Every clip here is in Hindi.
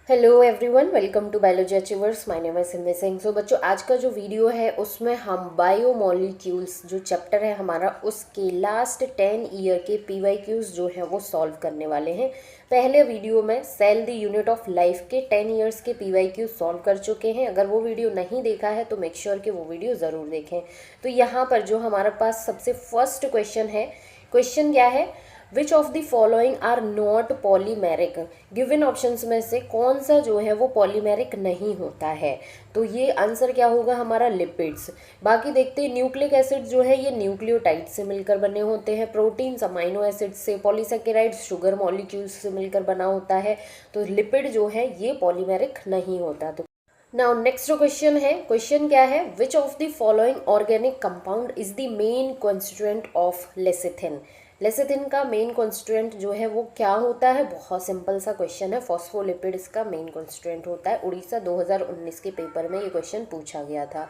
Hello everyone, welcome to biology achievers. My name है सिंधी सिंह। सो बच्चों, आज का जो वीडियो है उसमें हम बायोमोलिक्यूल्स जो चैप्टर है हमारा उसके लास्ट 10 ईयर के पीवाईक्यूज जो है वो सॉल्व करने वाले हैं। पहले वीडियो में cell the unit of life के 10 ईयर्स के पीवाईक्यूज सॉल्व कर चुके हैं। अगर वो वीडियो नहीं देखा है तो मेक श्योर कि वो वीडियो ज़रूर देखें। तो यहाँ पर जो हमारे पास सबसे फर्स्ट क्वेश्चन है, क्वेश्चन क्या है, which of the following are not polymeric. Given options में से कौन सा जो है वो पॉलीमेरिक नहीं होता है। तो ये आंसर क्या होगा हमारा, लिपिड्स। बाकी देखते हैं, न्यूक्लिक एसिड जो है ये न्यूक्लियोटाइड से मिलकर बने होते हैं, प्रोटीन्स अमाइनो एसिड से, पॉलीसेकेराइड्स शुगर मॉलिक्यूल्स से मिलकर बना होता है। तो लिपिड जो है ये पॉलीमेरिक नहीं होता। तो नाउ नेक्स्ट क्वेश्चन है, क्वेश्चन क्या है, which of the following organic compound is the main constituent of lecithin. Lecithin का मेन कॉन्स्टिट्यूएंट जो है वो क्या होता है। बहुत सिंपल सा क्वेश्चन है, फॉस्फोलिपिड इसका मेन कॉन्स्टिट्यूएंट होता है। उड़ीसा 2019 के पेपर में ये क्वेश्चन पूछा गया था।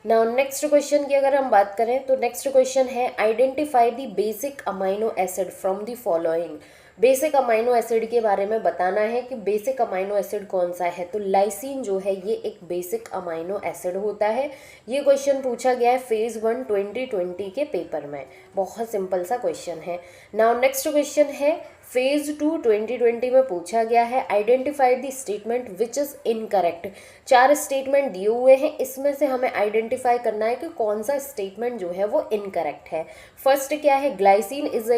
नाउ नेक्स्ट क्वेश्चन की अगर हम बात करें तो नेक्स्ट क्वेश्चन है, identify the basic amino acid from the following. Basic amino acid के बारे में बताना है कि बेसिक अमाइनो एसिड कौन सा है। तो लाइसिन जो है ये एक बेसिक अमाइनो एसिड होता है। ये क्वेश्चन पूछा गया है फेज 1 2020 के पेपर में। बहुत सिंपल सा क्वेश्चन है। नाउ नेक्स्ट क्वेश्चन है, फेज 2 2020 में पूछा गया है, identified the statement which is incorrect. 4 statement दिए हुए हैं, इसमें से हमें आइडेंटिफाई करना है कि कौन सा स्टेटमेंट जो है वो इनकरेक्ट है। फर्स्ट क्या है, glycine is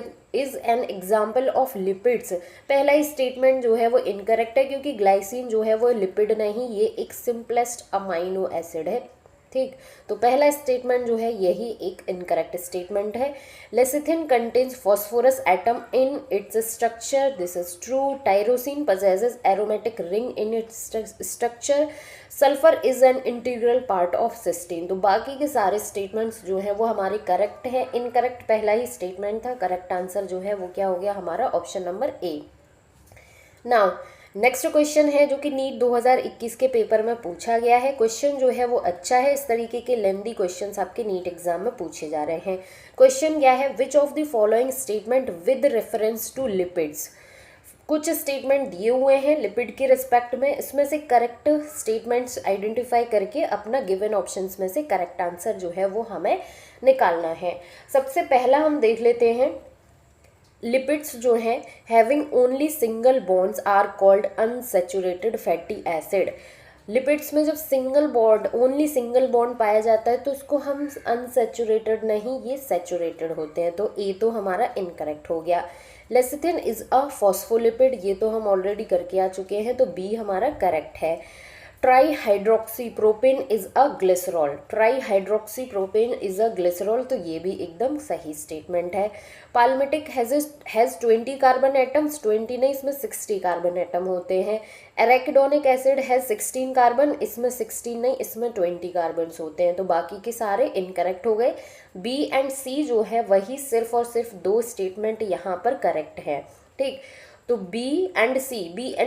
an example of lipids. पहला ही स्टेटमेंट जो है वो इनकरेक्ट है क्योंकि ग्लाइसिन जो है वो लिपिड नहीं, ये एक सिंपलेस्ट अमाइनो एसिड है। ठीक, तो पहला स्टेटमेंट जो है यही एक इनकरेक्ट स्टेटमेंट है। Lecithin contains phosphorus atom in its structure, this is true. Tyrosine possesses aromatic ring in its structure. Sulphur is an integral part of cysteine. तो बाकी के सारे स्टेटमेंट्स जो है वो हमारे करेक्ट है। इनकरेक्ट पहला ही स्टेटमेंट था। करेक्ट आंसर जो है वो क्या हो गया हमारा, option number A. Now next question है जो कि नीट 2021 के पेपर में पूछा गया है। क्वेश्चन जो है वो अच्छा है, इस तरीके के लेंदी क्वेश्चंस आपके नीट एग्जाम में पूछे जा रहे हैं। क्वेश्चन क्या है, which of the following statement with reference to lipids. कुछ स्टेटमेंट दिए हुए हैं लिपिड के रिस्पेक्ट में, इसमें से करेक्ट स्टेटमेंट्स आइडेंटिफाई करके अपना गिवन ऑप्शंस में से करेक्ट आंसर जो है वो हमें निकालना है। सबसे पहला हम देख लेते हैं, लिपिड्स जो हैं having only single bonds are called unsaturated fatty acid. Lipids में जब single bond, only single bond पाया जाता है तो इसको हम अनसैचुरेटेड नहीं, ये सैचुरेटेड होते हैं। तो ए तो हमारा इनकरेक्ट हो गया। लेसिथिन इज अ फॉस्फोलिपिड, ये तो हम ऑलरेडी करके आ चुके हैं, तो बी हमारा करेक्ट है। Trihydroxypropane is a glycerol, trihydroxypropane is a glycerol, तो ये भी एकदम सही स्टेटमेंट है। पाल्मिटिक हैज 20 कार्बन एटम्स, 20 नहीं इसमें 60 कार्बन एटम होते हैं। एराकिडोनिक एसिड हैज 16 कार्बन, इसमें 16 नहीं इसमें 20 कार्बन होते हैं। तो बाकी के सारे इनकरेक्ट हो गए। बी एंड सी जो है वही सिर्फ और सिर्फ 2 स्टेटमेंट यहाँ पर करेक्ट है। ठीक, तो B and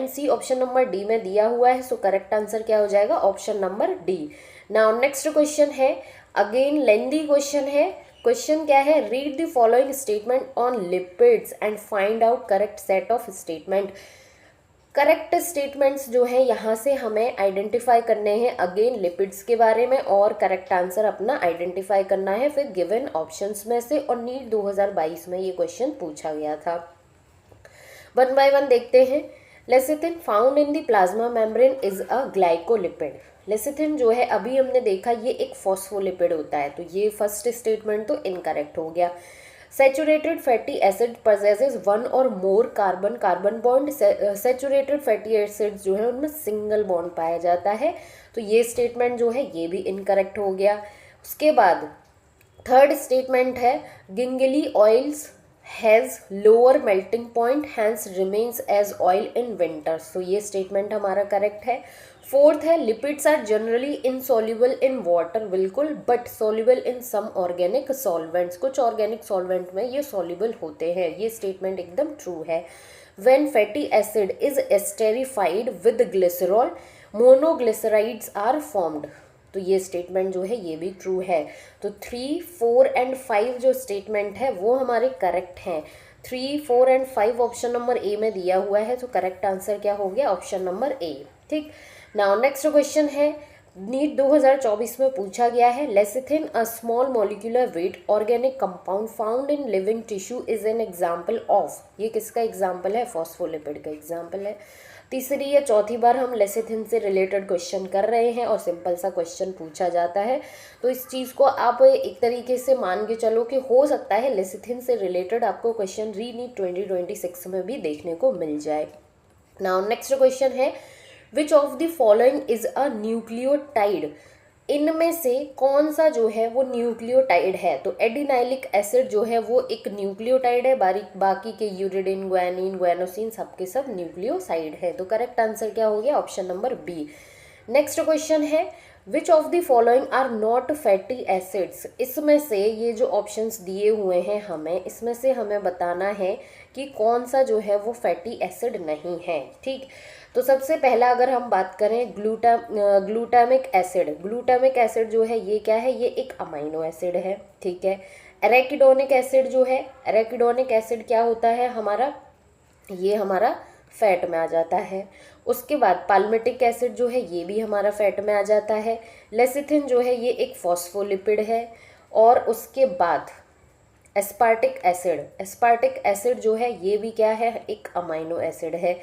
C option number D में दिया हुआ है। सो करेक्ट आंसर क्या हो जाएगा, option number D. Now next question है, अगेन लेंदी क्वेश्चन है। क्वेश्चन क्या है, read the following statement on lipids and find out correct set of statement. Correct statements जो है यहाँ से हमें आइडेंटिफाई करने हैं, अगेन लिपिड्स के बारे में, और करेक्ट आंसर अपना आइडेंटिफाई करना है फिर गिवन ऑप्शंस में से। और नीट 2022 में ये क्वेश्चन पूछा गया था। वन बाय वन देखते हैं। Lecithin found in the plasma membrane is a glycolipid. Lecithin जो है अभी हमने देखा ये एक फॉस्फोलिपिड होता है, तो ये फर्स्ट स्टेटमेंट तो इनकरेक्ट हो गया। Saturated fatty acid possesses one और more carbon carbon bond. Saturated fatty acids जो है उनमें सिंगल बॉन्ड पाया जाता है, तो ये स्टेटमेंट जो है ये भी इनकरेक्ट हो गया। उसके बाद थर्ड स्टेटमेंट है, gingelly oils has lower melting point hence remains as oil in winters, तो ये स्टेटमेंट हमारा करेक्ट है। फोर्थ है, lipids are generally insoluble in water, बिल्कुल, but soluble in some organic solvents, कुछ ऑर्गेनिक सॉल्वेंट में ये सॉल्युबल होते हैं, ये स्टेटमेंट एकदम ट्रू है। When fatty acid is esterified with glycerol monoglycerides are formed, तो ये स्टेटमेंट जो है ये भी ट्रू है। तो 3, 4 एंड 5 जो स्टेटमेंट है वो हमारे करेक्ट हैं। 3, 4 एंड 5 ऑप्शन नंबर ए में दिया हुआ है, तो करेक्ट आंसर क्या हो गया, ऑप्शन नंबर ए। ठीक, नाउ नेक्स्ट क्वेश्चन है, नीट 2024 में पूछा गया है, lecithin a small molecular weight organic compound found in living tissue is an example of, ये किसका एग्जाम्पल है, फॉस्फोलिपिड का एग्जाम्पल है। तीसरी या चौथी बार हम लेसिथिन से रिलेटेड क्वेश्चन कर रहे हैं और सिंपल सा क्वेश्चन पूछा जाता है, तो इस चीज़ को आप एक तरीके से मान के चलो कि हो सकता है लेसिथिन से रिलेटेड आपको क्वेश्चन री नीट 2026 में भी देखने को मिल जाए। नाउ नेक्स्ट क्वेश्चन है, which of the following is a nucleotide, इनमें से कौन सा जो है वो न्यूक्लियोटाइड है, तो एडिनाइलिक एसिड जो है वो एक न्यूक्लियोटाइड है, बाकी के यूरिडिन, ग्वानिन, ग्वानोसिन सबके सब न्यूक्लियोसाइड है, तो करेक्ट आंसर क्या हो गया, option number B. Next question है, which of the following are not fatty acids, इसमें से ये जो ऑप्शंस दिए हुए हैं हमें, इसमें से हमें बताना है कि कौन सा जो है वो फैटी एसिड नहीं है। ठीक, तो सबसे पहला अगर हम बात करें ग्लूटामिक एसिड जो है ये क्या है, ये एक अमाइनो एसिड है। ठीक है, एराकिडोनिक एसिड जो है, एराकिडोनिक एसिड क्या होता है हमारा, ये हमारा फैट में आ जाता है। उसके बाद पाल्मिटिक एसिड जो है ये भी हमारा फैट में आ जाता है। लेसिथिन जो है ये एक फॉस्फोलिपिड है। और उसके बाद एस्पार्टिक एसिड जो है ये भी क्या है, एक अमाइनो एसिड है।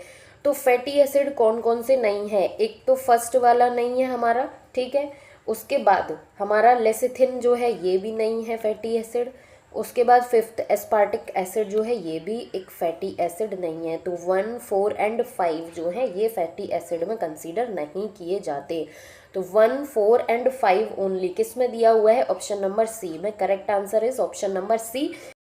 तो फैटी एसिड कौन कौन से नहीं है, एक तो फर्स्ट वाला नहीं है हमारा, ठीक है, उसके बाद हमारा लेसिथिन जो है ये भी नहीं है फैटी एसिड, उसके बाद फिफ्थ एस्पार्टिक एसिड जो है ये भी एक फैटी एसिड नहीं है। तो 1, 4 एंड 5 जो है ये फैटी एसिड में कंसीडर नहीं किए जाते। तो 1, 4 एंड 5 ओनली किस में दिया हुआ है, ऑप्शन नंबर सी में। Correct answer is option number C.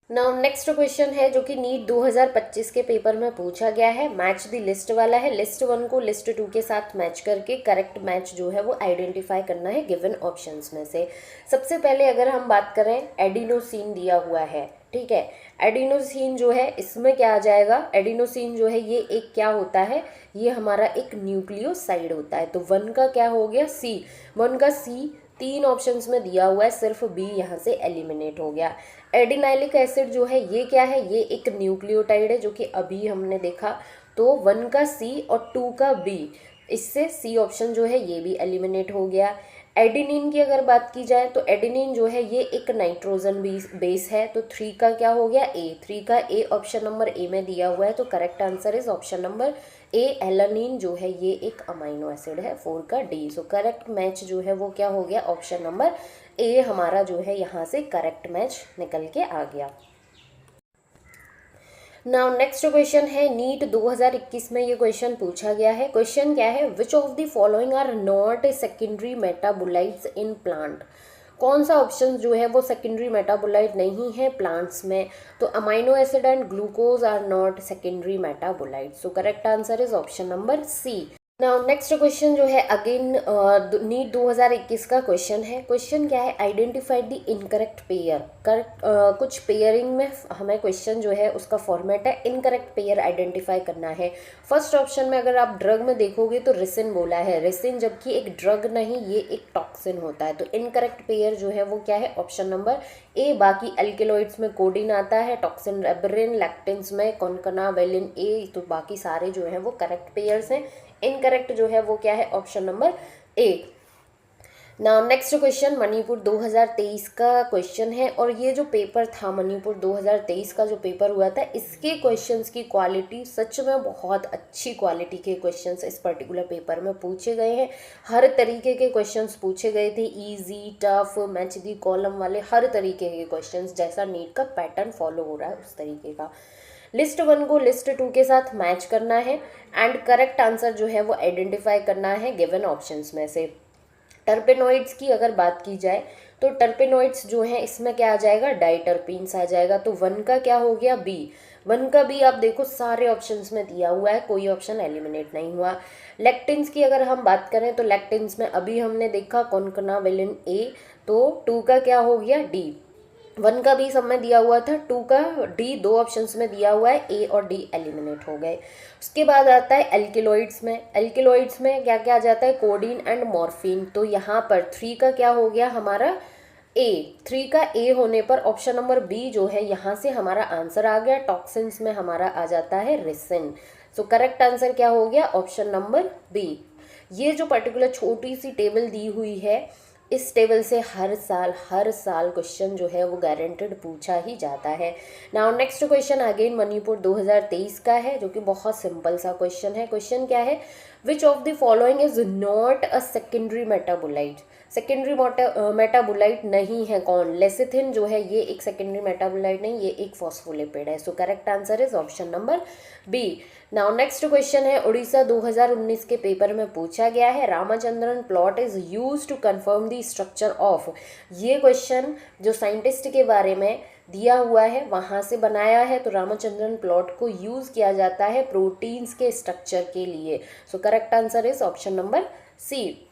Now next question है जो कि नीट 2025 के पेपर में पूछा गया है, मैच द लिस्ट वाला है। लिस्ट 1 को लिस्ट 2 के साथ मैच करके करेक्ट मैच जो है वो आइडेंटिफाई करना है गिवन ऑप्शंस में से। सबसे पहले अगर हम बात करें, एडिनोसिन दिया हुआ है, ठीक है, एडिनोसिन जो है इसमें क्या आ जाएगा, एडिनोसिन जो है ये एक क्या होता है, ये हमारा एक न्यूक्लियोसाइड होता है। तो 1 का क्या हो गया, सी, 1 का सी 3 ऑप्शंस में दिया हुआ है, सिर्फ बी यहाँ से एलिमिनेट हो गया। एडिनाइलिक एसिड जो है ये क्या है, ये एक न्यूक्लियोटाइड है जो कि अभी हमने देखा। तो 1 का सी और 2 का बी, इससे सी ऑप्शन जो है ये भी एलिमिनेट हो गया। एडिनिन की अगर बात की जाए तो एडिनिन जो है ये एक नाइट्रोजन बेस है। तो 3 का क्या हो गया, ए, 3 का ए ऑप्शन नंबर ए में दिया हुआ है। तो correct answer is option number A, alanine जो है ये एक अमाइनो एसिड है। 4 का डी। सो करेक्ट मैच जो है वो क्या हो गया, ऑप्शन नंबर ए हमारा जो है यहाँ से करेक्ट मैच निकल के आ गया। नाउ नेक्स्ट क्वेश्चन है, नीट 2021 में ये क्वेश्चन पूछा गया है। क्वेश्चन क्या है, which of the following are not secondary metabolites in plant, कौन सा ऑप्शन जो है वो सेकेंडरी मेटाबोलाइट नहीं है प्लांट्स में। तो amino acid and glucose are not secondary metabolite. So correct answer is option number C. Now next question जो है अगेन नीट 2021 का क्वेश्चन है। क्वेश्चन क्या है, identified the incorrect pair. Correct कुछ पेयरिंग में हमें क्वेश्चन जो है उसका फॉर्मेट है इनकरेक्ट पेयर आइडेंटिफाई करना है। फर्स्ट ऑप्शन में अगर आप ड्रग में देखोगे तो रेसिन बोला है, रेसिन जबकि एक ड्रग नहीं, ये एक टॉक्सिन होता है। तो इनकरेक्ट पेयर जो है वो क्या है, ऑप्शन नंबर ए। बाकी एल्केलॉइड्स में कोडिन आता है, टॉक्सिन रेबरिन, लैक्टिन्स में कॉन्कनावेलिन ए। तो बाकी सारे जो है वो करेक्ट पेयर्स हैं। इनकरेक्ट जो है वो क्या है, option number A. Now next question Manipur 2023 का क्वेश्चन है। और ये जो पेपर था मणिपुर 2023 का जो पेपर हुआ था, इसके क्वेश्चंस की क्वालिटी सच में बहुत अच्छी क्वालिटी के क्वेश्चंस इस पर्टिकुलर पेपर में पूछे गए हैं। हर तरीके के क्वेश्चंस पूछे गए थे, easy, tough, match the column वाले, हर तरीके के क्वेश्चंस, जैसा नीट का पैटर्न फॉलो हो रहा है उस तरीके का। लिस्ट 1 को लिस्ट 2 के साथ मैच करना है एंड करेक्ट आंसर जो है वो आइडेंटिफाई करना है गिवन ऑप्शंस में से। टर्पेनोइड्स की अगर बात की जाए तो टर्पेनोइड्स जो है इसमें क्या आ जाएगा, डाइटर्पीन्स आ जाएगा। तो 1 का क्या हो गया, बी। 1 का बी आप देखो सारे ऑप्शंस में दिया हुआ है, कोई ऑप्शन एलिमिनेट नहीं हुआ। लेक्टिन्स की अगर हम बात करें तो लेक्टिन्स में अभी हमने देखा कॉन्कनावेलिन ए। तो 2 का क्या हो गया, डी। 1 का बी सब में दिया हुआ था, 2 का डी दो ऑप्शंस में दिया हुआ है, ए और डी एलिमिनेट हो गए। उसके बाद आता है एल्केलॉइड्स में। एल्केलॉइड्स में क्या क्या आ जाता है, कोडीन एंड मॉर्फिन। तो यहाँ पर 3 का क्या हो गया हमारा, ए, 3 का ए होने पर ऑप्शन नंबर बी जो है यहाँ से हमारा आंसर आ गया, टॉक्सिन्स में हमारा आ जाता है रिसिन। सो करेक्ट आंसर क्या हो गया, ऑप्शन नंबर बी। ये जो पर्टिकुलर छोटी सी टेबल दी हुई है, इस टेबल से हर साल क्वेश्चन जो है वो गारंटेड पूछा ही जाता है। Now next question again Manipur 2023 का है, जो कि बहुत सिंपल सा क्वेश्चन है। क्वेश्चन क्या है, which of the following is not a secondary metabolite. Secondary metabolite नहीं है कौन, लेसिथिन जो है ये एक सेकेंडरी मेटाबोलाइट नहीं, ये एक फॉस्फोलिपिड है। So correct answer is option number B. Now next question है, उड़ीसा 2019 के पेपर में पूछा गया है, Ramachandran plot is use to confirm the structure of. ये क्वेश्चन जो साइंटिस्ट के बारे में दिया हुआ है वहाँ से बनाया है, तो रामचंद्रन प्लॉट को यूज किया जाता है प्रोटीन्स के स्ट्रक्चर के लिए। So correct answer is option number C.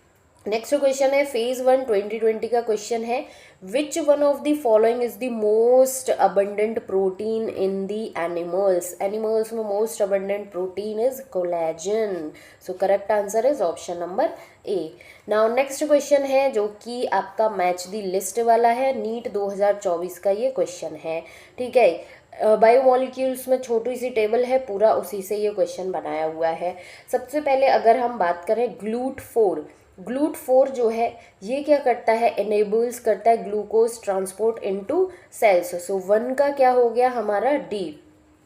Next question है फेज 1 2020 का क्वेश्चन है, which one of the following is the most abundant protein in the animals. Animals में most abundant protein is collagen. So correct answer is option number A. Now next question है जो कि आपका मैच द लिस्ट वाला है, नीट 2024 का ये क्वेश्चन है, ठीक है। बायोमोलिक्यूल्स में छोटी सी टेबल है, पूरा उसी से ये क्वेश्चन बनाया हुआ है। सबसे पहले अगर हम बात करें ग्लूट4 जो है ये क्या करता है, एनेबल्स करता है ग्लूकोज ट्रांसपोर्ट इनटू सेल्स। सो 1 का क्या हो गया हमारा डी।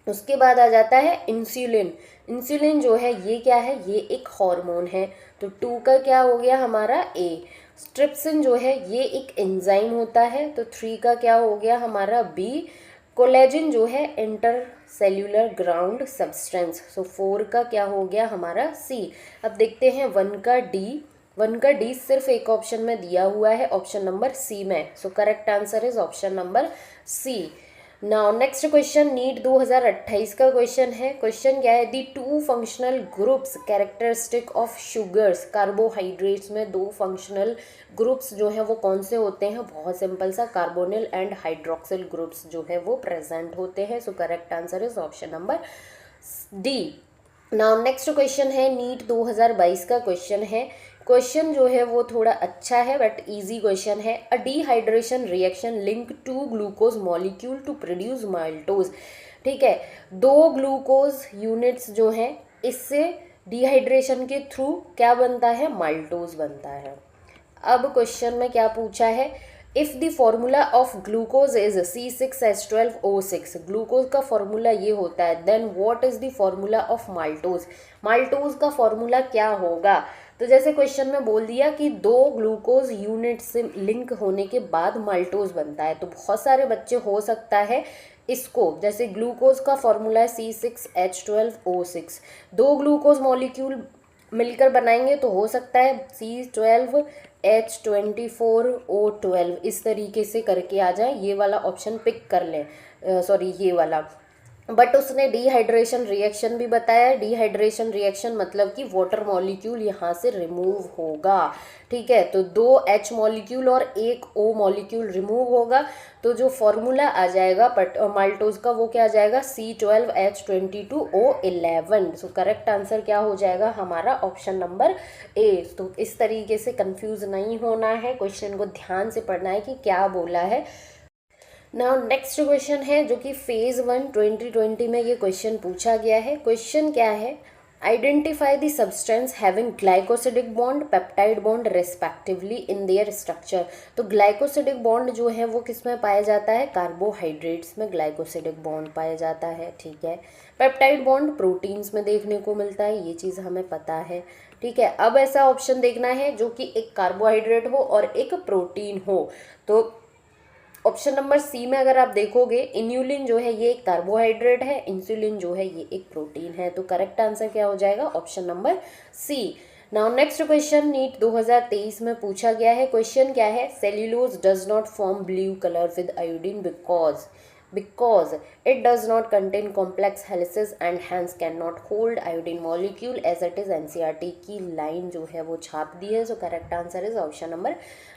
उसके बाद आ जाता है इंसुलिन जो है ये क्या है, ये एक हार्मोन है, तो 2 का क्या हो गया हमारा ए। ट्रिप्सिन जो है ये एक एंजाइम होता है, तो 3 का क्या हो गया हमारा बी। कोलेजन जो है इंटर सेल्यूलर ग्राउंड सब्सटेंस, सो 4 का क्या हो गया हमारा सी। अब देखते हैं 1 का डी सिर्फ एक ऑप्शन में दिया हुआ है, ऑप्शन नंबर सी में। So correct answer is option number C. Now next question NEET 2028 का क्वेश्चन है। क्वेश्चन क्या है, the 2 functional groups characteristic of sugars. Carbohydrates में 2 फंक्शनल ग्रुप्स जो है वो कौन से होते हैं, बहुत सिंपल सा, कार्बोनिल एंड हाइड्रोक्सिल ग्रुप्स जो है वो प्रेजेंट होते हैं। सो correct answer is option number D. Now next question है नीट 2022 का क्वेश्चन है। क्वेश्चन जो है वो थोड़ा अच्छा है बट इजी क्वेश्चन है। A dehydration reaction link two glucose molecule to produce maltose. ठीक है, 2 ग्लूकोज यूनिट्स जो हैं इससे डिहाइड्रेशन के थ्रू क्या बनता है, माल्टोज बनता है। अब क्वेश्चन में क्या पूछा है, if the formula of glucose is C6H12O6, glucose का फॉर्मूला ये होता है, then what is the formula of maltose. Maltose का फॉर्मूला क्या होगा, तो जैसे क्वेश्चन में बोल दिया कि 2 ग्लूकोज यूनिट से लिंक होने के बाद माल्टोज बनता है, तो बहुत सारे बच्चे हो सकता है इसको, जैसे ग्लूकोज का फॉर्मूला है C6H12O6, 2 ग्लूकोज मॉलिक्यूल मिलकर बनाएंगे तो हो सकता है C12H24O12, इस तरीके से करके आ जाए, ये वाला ऑप्शन पिक कर लें, सॉरी ये वाला। बट उसने डिहाइड्रेशन रिएक्शन भी बताया। डिहाइड्रेशन रिएक्शन मतलब कि वाटर मॉलिक्यूल यहाँ से रिमूव होगा, ठीक है, तो 2 H मॉलिक्यूल और 1 O मॉलिक्यूल रिमूव होगा, तो जो फॉर्मूला आ जाएगा माल्टोज का वो क्या आ जाएगा, C12H22O11। सो करेक्ट आंसर क्या हो जाएगा हमारा ऑप्शन नंबर ए। तो इस तरीके से कंफ्यूज नहीं होना है, क्वेश्चन को ध्यान से पढ़ना है कि क्या बोला है। नाउ नेक्स्ट क्वेश्चन है जो कि फेज 1 2020 में ये क्वेश्चन पूछा गया है। क्वेश्चन क्या है, identify the substance having glycosidic bond peptide bond respectively in their structure. तो ग्लाइकोसिडिक बॉन्ड जो है वो किस में पाया जाता है, कार्बोहाइड्रेट्स में ग्लाइकोसिडिक बॉन्ड पाया जाता है, ठीक है। पेप्टाइड बॉन्ड प्रोटीन्स में देखने को मिलता है, ये चीज़ हमें पता है, ठीक है। अब ऐसा ऑप्शन देखना है जो कि एक कार्बोहाइड्रेट हो और एक प्रोटीन हो, तो ऑप्शन नंबर सी में अगर आप देखोगे, इन्यूलिन जो है ये एक कार्बोहाइड्रेट है, इंसुलिन जो है ये एक प्रोटीन है, तो करेक्ट आंसर क्या हो जाएगा, option number C. Now next question NEET 2023 में पूछा गया है। क्वेश्चन क्या है, cellulose does not form blue colour with iodine because it does not contain complex helices and hence cannot hold iodine molecule as it is। NCERT की लाइन जो है वो छाप दी है, so correct answer is option number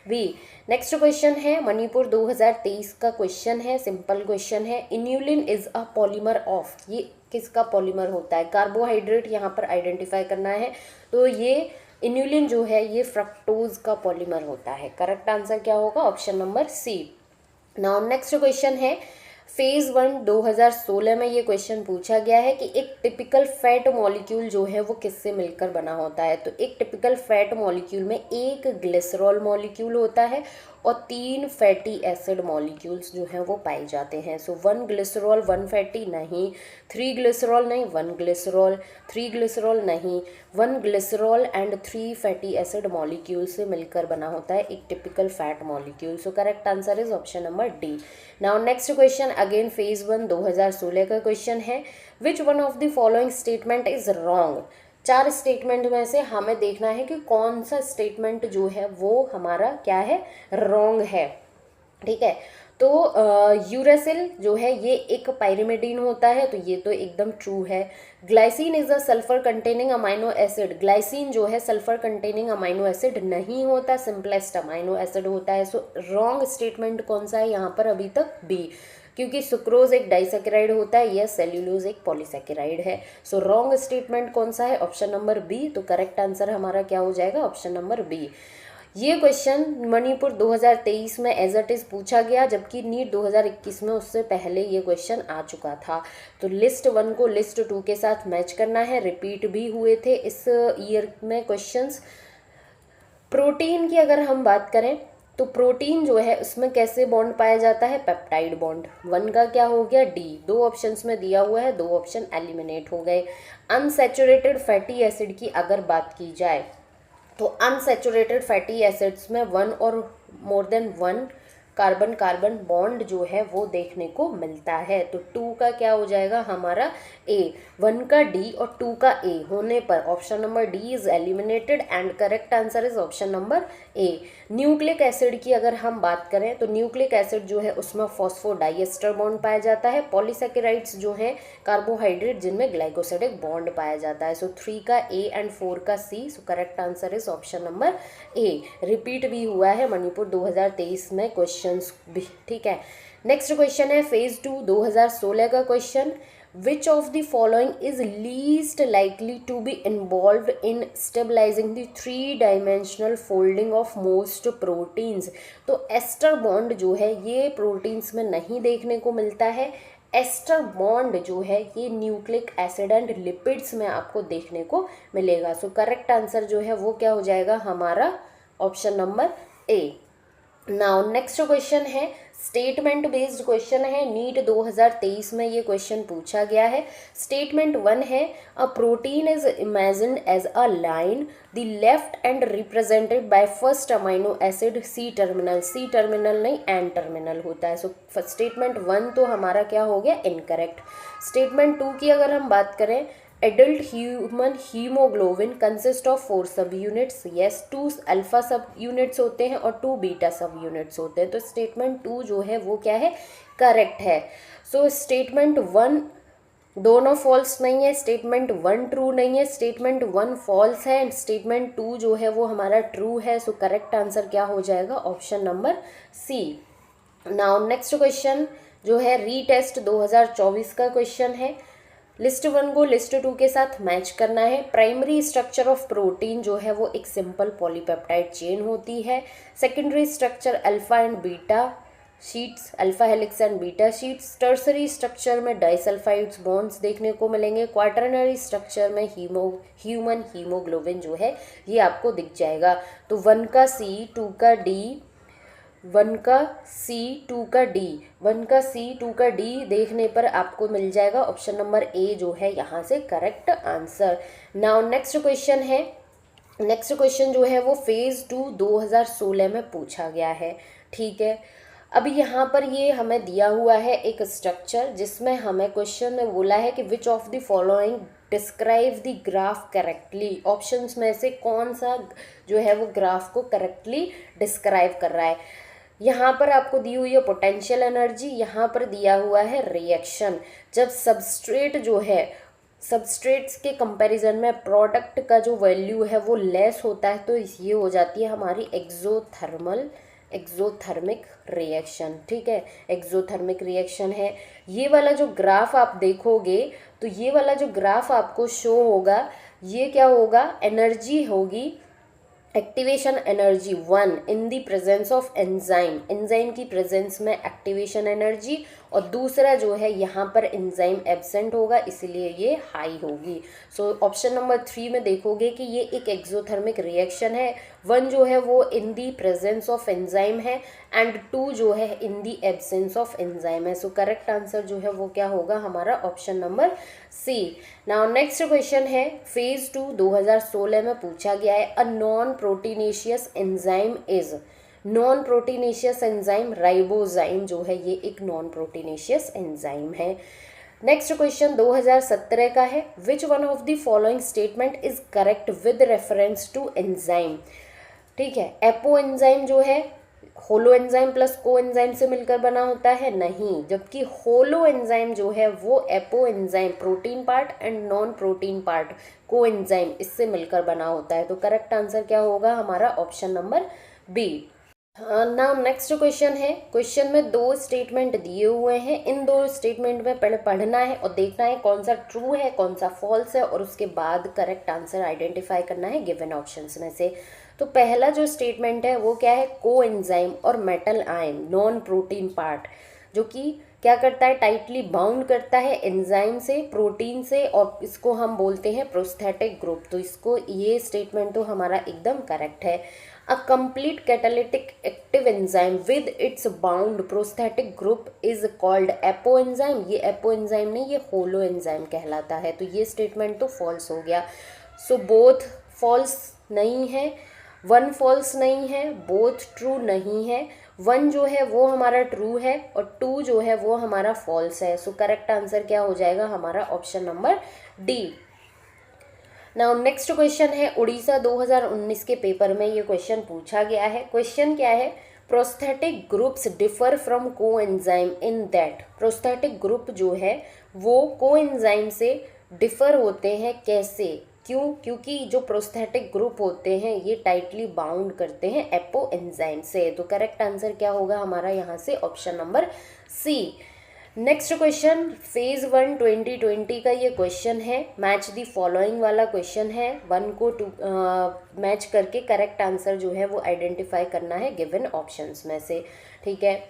B. Next question है मणिपुर 2023 का क्वेश्चन है, सिंपल क्वेश्चन है। Inulin is a polymer of, ये किसका पॉलीमर होता है, कार्बोहाइड्रेट यहाँ पर आइडेंटिफाई करना है, तो ये इन्यूलिन जो है ये फ्रक्टोज का पॉलीमर होता है। करेक्ट आंसर क्या होगा? Option number C. Now next question है फेज 1 2016 में ये क्वेश्चन पूछा गया है कि एक टिपिकल फैट मॉलिक्यूल जो है वो किससे मिलकर बना होता है। तो एक टिपिकल फैट मॉलिक्यूल में एक ग्लिसरॉल मॉलिक्यूल होता है और 3 फैटी एसिड मॉलिक्यूल्स जो हैं वो पाए जाते हैं। सो 1 ग्लिसरॉल 1 फैटी नहीं, 3 ग्लिसरॉल नहीं, 1 ग्लिसरॉल, 3 ग्लिसरॉल नहीं, 1 glycerol and 3 fatty acid molecule से मिलकर बना होता है एक typical fat molecule. So correct answer is option number D. Now next question again phase 1 2016 का क्वेश्चन है which one of the following statement is wrong. 4 statement में से हमें देखना है कि कौन सा स्टेटमेंट जो है वो हमारा क्या है, रॉन्ग है। ठीक है, तो यूरेसिल जो है ये एक पायरिमिडीन होता है, तो ये तो एकदम ट्रू है। Glycine is a sulphur containing amino acid, glycine जो है सल्फर कंटेनिंग अमाइनो एसिड नहीं होता, सिंपलेस्ट अमाइनो एसिड होता है। सो रॉन्ग स्टेटमेंट कौन सा है यहाँ पर? अभी तक बी, क्योंकि सुक्रोज एक डाइसेकेराइड होता है, यह सेल्यूलोज एक पॉलीसेकेराइड है। सो रॉन्ग स्टेटमेंट कौन सा है? Option number B. तो करेक्ट आंसर हमारा क्या हो जाएगा? Option number B. ये क्वेश्चन मणिपुर 2023 में एज इट इज पूछा गया, जबकि नीट 2021 में उससे पहले ये क्वेश्चन आ चुका था। तो लिस्ट 1 को लिस्ट 2 के साथ मैच करना है, रिपीट भी हुए थे इस ईयर में क्वेश्चंस। प्रोटीन की अगर हम बात करें तो प्रोटीन जो है उसमें कैसे बॉन्ड पाया जाता है? Peptide bond. 1 का क्या हो गया? डी। 2 ऑप्शंस में दिया हुआ है, 2 ऑप्शन एलिमिनेट हो गए। अनसैचुरेटेड फैटी एसिड की अगर बात की जाए तो अनसैचुरेटेड फैटी एसिड्स में 1 और more than 1 carbon carbon bond जो है वो देखने को मिलता है। तो 2 का क्या हो जाएगा हमारा? ए। 1 का डी और 2 का ए होने पर option number D is eliminated and correct answer is option number A. Nucleic acid की अगर हम बात करें तो न्यूक्लिक एसिड जो है उसमें फॉस्फोडाइएस्टर बॉन्ड पाया जाता है। पॉलीसेकेराइड्स जो है कार्बोहाइड्रेट जिनमें ग्लाइकोसिडिक बॉन्ड पाया जाता है। सो 3 का ए एंड 4 का C. So correct answer is option number A. Repeat भी हुआ है मणिपुर 2023 में क्वेश्चन भी। ठीक है, नेक्स्ट क्वेश्चन है फेज 2 2016 का question which of the following is least likely to be involve in stabilizing the 3 dimensional folding of most proteins. तो एस्टर बॉन्ड जो है ये प्रोटीन्स में नहीं देखने को मिलता है। एस्टर बॉन्ड जो है ये न्यूक्लिक एसिड एंड लिपिड्स में आपको देखने को मिलेगा। सो करेक्ट आंसर जो है वो क्या हो जाएगा हमारा? Option number A. Now next question है स्टेटमेंट बेस्ड क्वेश्चन है, नीट 2023 में ये क्वेश्चन पूछा गया है। स्टेटमेंट 1 है a protein is imagined as a line the left end represented by first amino acid C terminal. C terminal नहीं एन टर्मिनल होता है। सो स्टेटमेंट 1 तो हमारा क्या हो गया? इनकरेक्ट। स्टेटमेंट 2 की अगर हम बात करें adult human haemoglobin consist of 4 सब यूनिट्स। यस, 2 अल्फा सब यूनिट्स होते हैं और 2 बीटा सब यूनिट्स होते हैं। तो स्टेटमेंट 2 जो है वो क्या है? करेक्ट है। सो स्टेटमेंट 1 दोनों फॉल्स नहीं है, स्टेटमेंट 1 ट्रू नहीं है, स्टेटमेंट 1 फॉल्स है एंड स्टेटमेंट 2 जो है वो हमारा ट्रू है। सो करेक्ट आंसर क्या हो जाएगा? Option number C. Now next question जो है रीटेस्ट 2024 का क्वेश्चन है। लिस्ट 1 को लिस्ट 2 के साथ मैच करना है। प्राइमरी स्ट्रक्चर ऑफ प्रोटीन जो है वो एक सिंपल पॉलीपेप्टाइड चेन होती है। Secondary structure alpha and beta sheets, alpha helix and beta sheets. Tertiary structure में डाइसल्फाइड्स बॉन्ड्स देखने को मिलेंगे। क्वाटरनरी स्ट्रक्चर में ह्यूमन हीमोग्लोबिन जो है ये आपको दिख जाएगा। तो 1 का सी 2 का डी, 1 का सी 2 का डी, 1 का सी 2 का डी देखने पर आपको मिल जाएगा ऑप्शन नंबर ए जो है यहाँ से correct answer. Now next question है, नेक्स्ट क्वेश्चन जो है वो फेज 2 2016 में पूछा गया है। ठीक है, अब यहाँ पर ये हमें दिया हुआ है एक स्ट्रक्चर जिसमें हमें क्वेश्चन में बोला है कि विच of the following describe the graph correctly. Options में से कौन सा जो है वो ग्राफ को करेक्टली डिस्क्राइब कर रहा है। यहाँ पर आपको दी हुई है पोटेंशियल एनर्जी, यहाँ पर दिया हुआ है रिएक्शन। जब सबस्ट्रेट जो है सबस्ट्रेट्स के कंपैरिजन में प्रोडक्ट का जो वैल्यू है वो लेस होता है तो ये हो जाती है हमारी एक्सोथर्मिक रिएक्शन। ठीक है, एक्सोथर्मिक रिएक्शन है। ये वाला जो ग्राफ आप देखोगे तो ये वाला जो ग्राफ आपको शो होगा ये क्या होगा? एनर्जी होगी activation energy 1 in the presence of enzyme, enzyme की प्रेजेंस में एक्टिवेशन एनर्जी, और दूसरा जो है यहाँ पर एंजाइम एब्सेंट होगा इसलिए ये हाई होगी। सो ऑप्शन नंबर 3 में देखोगे कि ये एक एक्सोथर्मिक रिएक्शन है, 1 जो है वो इन दी प्रेजेंस ऑफ एंजाइम है एंड 2 जो है इन दी एब्सेंस ऑफ एंजाइम है। सो करेक्ट आंसर जो है वो क्या होगा हमारा option number C. Now next question है फेज 2 2016 में पूछा गया है, a non proteinaceous enzyme is, non proteinaceous enzyme ribozyme जो है ये एक नॉन प्रोटीनेशियस एंजाइम है। नेक्स्ट क्वेश्चन 2017 का है, which one of the following statement is correct with reference to enzyme. ठीक है, एपो एंजाइम जो है holoenzyme plus coenzyme से मिलकर बना होता है, नहीं, जबकि होलो एंजाइम जो है वो apo enzyme protein part and non protein part को एंजाइम इससे मिलकर बना होता है। तो करेक्ट आंसर क्या होगा हमारा option number B. Now next question है, क्वेश्चन में 2 स्टेटमेंट दिए हुए हैं, इन 2 स्टेटमेंट में पहले पढ़ना है और देखना है कौन सा ट्रू है कौन सा फॉल्स है, और उसके बाद करेक्ट आंसर आइडेंटिफाई करना है गिवन ऑप्शंस में से। तो पहला जो स्टेटमेंट है वो क्या है, को एंजाइम और metal ion non protein part, जो कि क्या करता है, टाइटली बाउंड करता है एंजाइम से, प्रोटीन से, और इसको हम बोलते हैं प्रोस्थेटिक ग्रुप। तो इसको ये स्टेटमेंट तो हमारा एकदम करेक्ट है। A complete catalytic active enzyme with its bound prosthetic group is called apo enzyme, ये एपो एंजाइम नहीं, ये होलो एंजाइम कहलाता है। तो ये स्टेटमेंट तो फॉल्स हो गया। सो बोथ फॉल्स नहीं है, 1 फॉल्स नहीं है, बोथ ट्रू नहीं है, 1 जो है वो हमारा ट्रू है और 2 जो है वो हमारा फॉल्स है। सो करेक्ट आंसर क्या हो जाएगा हमारा option number D. Now next question है, उड़ीसा 2019 के पेपर में ये क्वेश्चन पूछा गया है। क्वेश्चन क्या है, prosthetic groups differ from coenzyme in that, prosthetic group जो है वो कोएंजाइम से डिफर होते हैं, कैसे, क्यों, क्योंकि जो प्रोस्थेटिक ग्रुप होते हैं ये टाइटली बाउंड करते हैं एपो एंजाइम से। तो करेक्ट आंसर क्या होगा हमारा यहाँ से option number C. Next question phase 1 2020 का ये क्वेश्चन है, मैच दी फॉलोइंग वाला क्वेश्चन है, 1 को 2 मैच करके करेक्ट आंसर जो है वो आइडेंटिफाई करना है गिवन ऑप्शंस में से। ठीक है,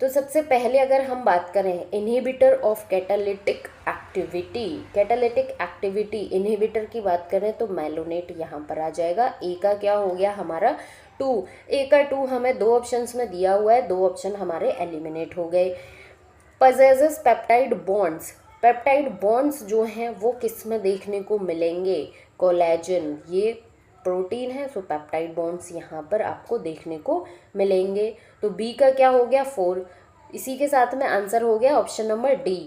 तो सबसे पहले अगर हम बात करें inhibitor of catalytic activity, catalytic activity inhibitor की बात करें तो मेलोनेट यहाँ पर आ जाएगा। ए का क्या हो गया हमारा 2, ए का 2 हमें 2 ऑप्शंस में दिया हुआ है, 2 ऑप्शन हमारे एलिमिनेट हो गए। Possesses peptide bonds, peptide bonds जो हैं वो किस में देखने को मिलेंगे, कोलेजन, ये प्रोटीन है, सो पेप्टाइड बॉन्ड्स यहाँ पर आपको देखने को मिलेंगे। तो बी का क्या हो गया 4, इसी के साथ में आंसर हो गया option number D.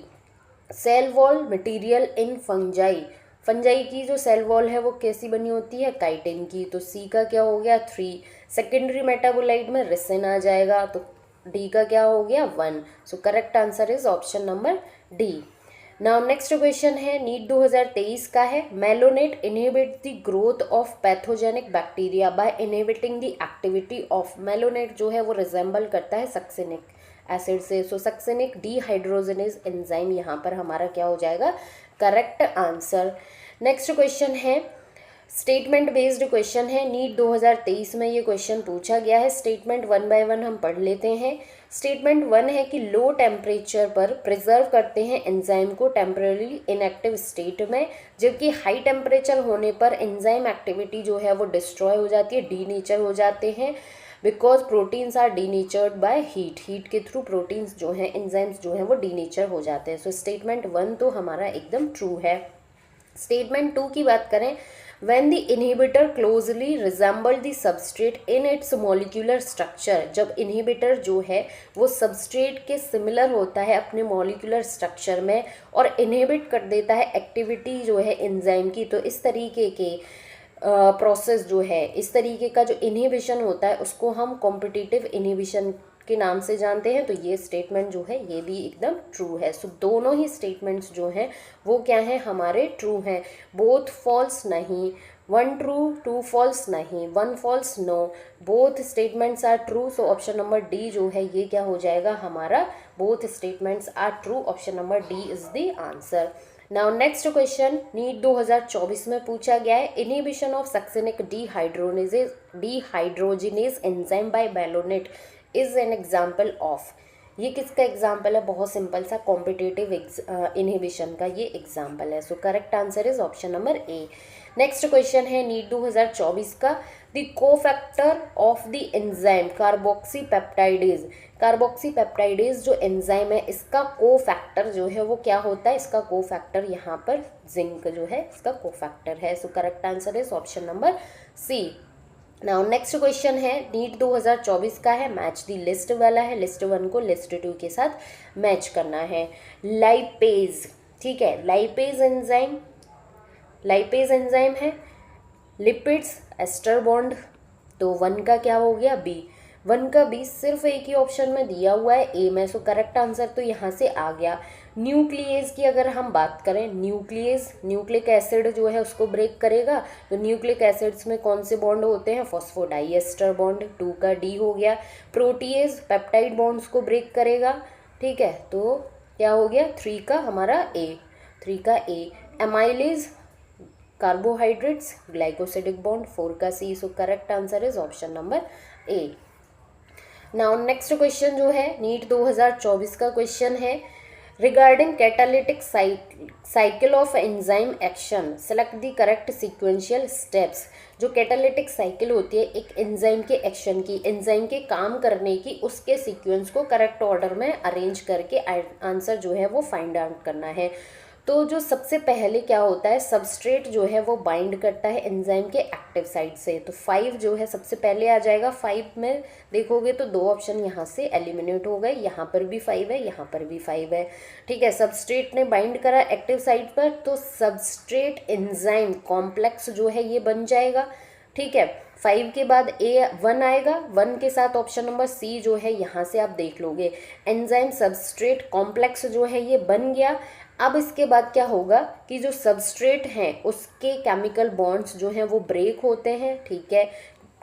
Cell wall material in fungi, fungi की जो सेल वॉल है वो कैसी बनी होती है, काइटिन की। तो सी का क्या हो गया 3, सेकेंडरी मेटाबोलाइट में रिसिन आ जाएगा। तो डी का क्या हो गया 1। सो correct answer is option number D. Now next question है नीट 2023 का है, malonate inhibit the growth of pathogenic bacteria by inhibiting the activity of, malonate जो है वो रिजेंबल करता है सक्सिनिक एसिड से। सो सक्सिनिक डीहाइड्रोजनेज एंजाइम यहाँ पर हमारा क्या हो जाएगा करेक्ट आंसर। नेक्स्ट क्वेश्चन है स्टेटमेंट बेस्ड क्वेश्चन है, नीट 2023 में ये क्वेश्चन पूछा गया है। स्टेटमेंट 1 बाय 1 हम पढ़ लेते हैं। स्टेटमेंट 1 है कि लो टेम्परेचर पर प्रिजर्व करते हैं एंजाइम को टेम्परेली इनएक्टिव स्टेट में, जबकि हाई टेम्परेचर होने पर एंजाइम एक्टिविटी जो है वो डिस्ट्रॉय हो जाती है, डीनेचर हो जाते हैं, because proteins are denatured by heat, heat के थ्रू प्रोटीन्स जो हैं एंजाइम्स जो हैं वो डीनेचर हो जाते हैं। सो स्टेटमेंट 1 तो हमारा एकदम ट्रू है। स्टेटमेंट 2 की बात करें, when the inhibitor closely resemble the substrate in its molecular structure, जब inhibitor जो है वो substrate के similar होता है अपने molecular structure में और inhibit कर देता है activity जो है enzyme की, तो इस तरीके के प्रोसेस जो है, इस तरीके का जो इनहिबिशन होता है उसको हम कॉम्पिटिटिव इनहिबिशन के नाम से जानते हैं। तो ये स्टेटमेंट जो है ये भी एकदम ट्रू है। सो दोनों ही स्टेटमेंट्स जो हैं वो क्या हैं हमारे ट्रू हैं, बोथ फॉल्स नहीं, 1 ट्रू 2 फॉल्स नहीं, 1 false no, both statements are true. So option number D जो है ये क्या हो जाएगा हमारा, both statements are true, option number D is the answer. Now next question NEET 2024 में पूछा गया है, inhibition of succinic dehydrogenase enzyme by malonate is an example of. ये किसका एग्जाम्पल है? बहुत सिंपल सा कॉम्पिटिटिव इनहिबिशन का ये एग्जाम्पल है। So correct answer is option number A. Next question है नीट 2024 का, the cofactor of the enzyme carboxypeptidase. Carboxypeptidase जो एंजाइम है इसका कोफैक्टर जो है वो क्या होता है? इसका कोफैक्टर यहाँ पर जिंक जो है इसका कोफैक्टर है। So correct answer is option number C. Now next question है नीट 2024 का है, मैच दी लिस्ट वाला है। लिस्ट 1 को लिस्ट 2 के साथ मैच करना है। लाइपेज, ठीक है, लाइपेज एंजाइम है। लिपिड्स, एस्टर बॉन्ड, तो 1 का क्या हो गया? बी। 1 का बी सिर्फ एक ही ऑप्शन में दिया हुआ है, ए में। सो करेक्ट आंसर तो यहाँ से आ गया। न्यूक्लियस की अगर हम बात करें, न्यूक्लिक एसिड जो है उसको ब्रेक करेगा। तो न्यूक्लिक एसिड्स में कौन से बॉन्ड होते हैं? फॉस्फोडाइएस्टर बॉन्ड, 2 का डी हो गया। प्रोटीएज पेप्टाइड बॉन्ड्स को ब्रेक करेगा, ठीक है, तो क्या हो गया? 3 का हमारा ए, 3 का A. Amylase carbohydrates, glycosidic bond, 4 का C. So correct answer is option number A. Now next question जो है नीट 2024 का क्वेश्चन है, regarding catalytic cycle of enzyme action select the correct sequential steps. जो कैटालिटिक साइकिल होती है एक एंजाइम के एक्शन की, एंजाइम के काम करने की, उसके सीक्वेंस को करेक्ट ऑर्डर में अरेंज करके आंसर जो है वो फाइंड आउट करना है। तो जो सबसे पहले क्या होता है, सबस्ट्रेट जो है वो बाइंड करता है एंजाइम के एक्टिव साइट से। तो 5 जो है सबसे पहले आ जाएगा। 5 में देखोगे तो 2 ऑप्शन यहाँ से एलिमिनेट हो गए, यहाँ पर भी 5 है, यहाँ पर भी 5 है, ठीक है। सबस्ट्रेट ने बाइंड करा एक्टिव साइट पर, तो सबस्ट्रेट एंजाइम कॉम्प्लेक्स जो है ये बन जाएगा, ठीक है। 5 के बाद A1 आएगा, 1 के साथ ऑप्शन नंबर सी जो है यहाँ से आप देख लोगे, एंजाइम सबस्ट्रेट कॉम्प्लेक्स जो है ये बन गया। अब इसके बाद क्या होगा कि जो सबस्ट्रेट हैं उसके केमिकल बॉन्ड्स जो हैं वो ब्रेक होते हैं, ठीक है।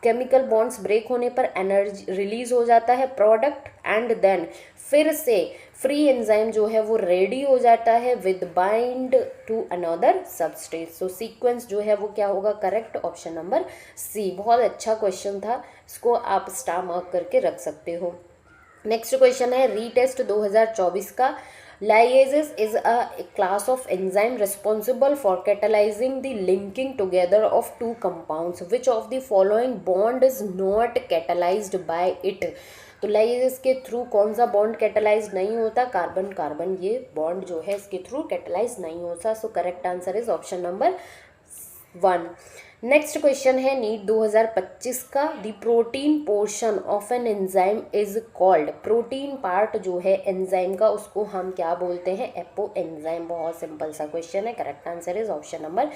केमिकल बॉन्ड्स ब्रेक होने पर एनर्जी रिलीज हो जाता है प्रोडक्ट, एंड देन फिर से फ्री एंजाइम जो है वो रेडी हो जाता है with bind to another substrate. So sequence जो है वो क्या होगा? Correct option number C. बहुत अच्छा क्वेश्चन था, इसको आप स्टार मार्क करके रख सकते हो। नेक्स्ट क्वेश्चन है रीटेस्ट 2024 का, Lyases is a class of enzyme responsible for catalyzing the linking together of two compounds. Which of the following bond is not catalyzed by it? तो लाइजेस के थ्रू कौन सा बॉन्ड कैटेलाइज नहीं होता? कार्बन कार्बन ये बॉन्ड जो है इसके थ्रू कैटेलाइज नहीं होता। So correct answer is option number 1। Next question है नीट 2025 का, the protein portion of an enzyme is called. Protein part जो है एंजाइम का उसको हम क्या बोलते हैं? Apoenzyme. बहुत सिंपल सा क्वेश्चन है, correct answer is option number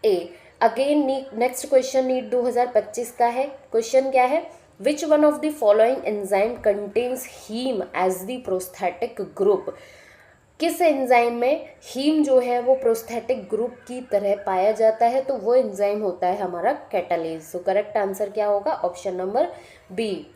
A. Again next question NEET 2025 का है। क्वेश्चन क्या है? Which one of the following enzyme contains haem as the prosthetic group. किस एंजाइम में हीम जो है वो प्रोस्थेटिक ग्रुप की तरह पाया जाता है? तो वो एंजाइम होता है हमारा कैटालेज। सो करेक्ट आंसर क्या होगा? Option number B.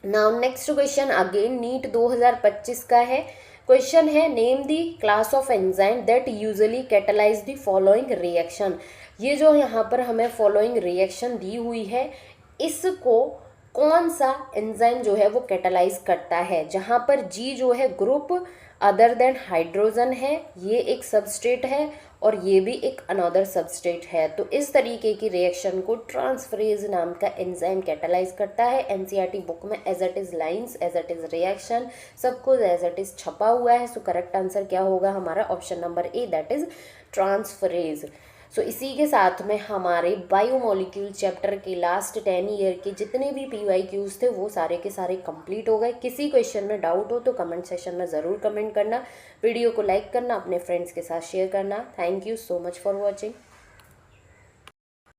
Now next question again NEET 2025 का है। क्वेश्चन है name the class of enzyme that usually catalyse the following reaction. ये जो यहाँ पर हमें फॉलोइंग रिएक्शन दी हुई है, इसको कौन सा एंजाइम जो है वो कैटालाइज करता है? जहाँ पर जी जो है ग्रुप अदर देन हाइड्रोजन है, ये एक सबस्ट्रेट है और ये भी एक अनदर सबस्ट्रेट है। तो इस तरीके की रिएक्शन को ट्रांसफरेज नाम का एंजाइम कैटालाइज करता है। एनसीईआरटी बुक में as it is lines, as it is reaction, सब कुछ एज इट इज छपा हुआ है। सो करेक्ट आंसर क्या होगा हमारा? Option number A, that is transferase. So इसी के साथ में हमारे बायोमोलिक्यूल चैप्टर के लास्ट 10 ईयर के जितने भी PYQs थे वो सारे के सारे कंप्लीट हो गए। किसी क्वेश्चन में डाउट हो तो कमेंट सेक्शन में ज़रूर कमेंट करना, वीडियो को लाइक करना, अपने फ्रेंड्स के साथ शेयर करना। Thank you so much for watching.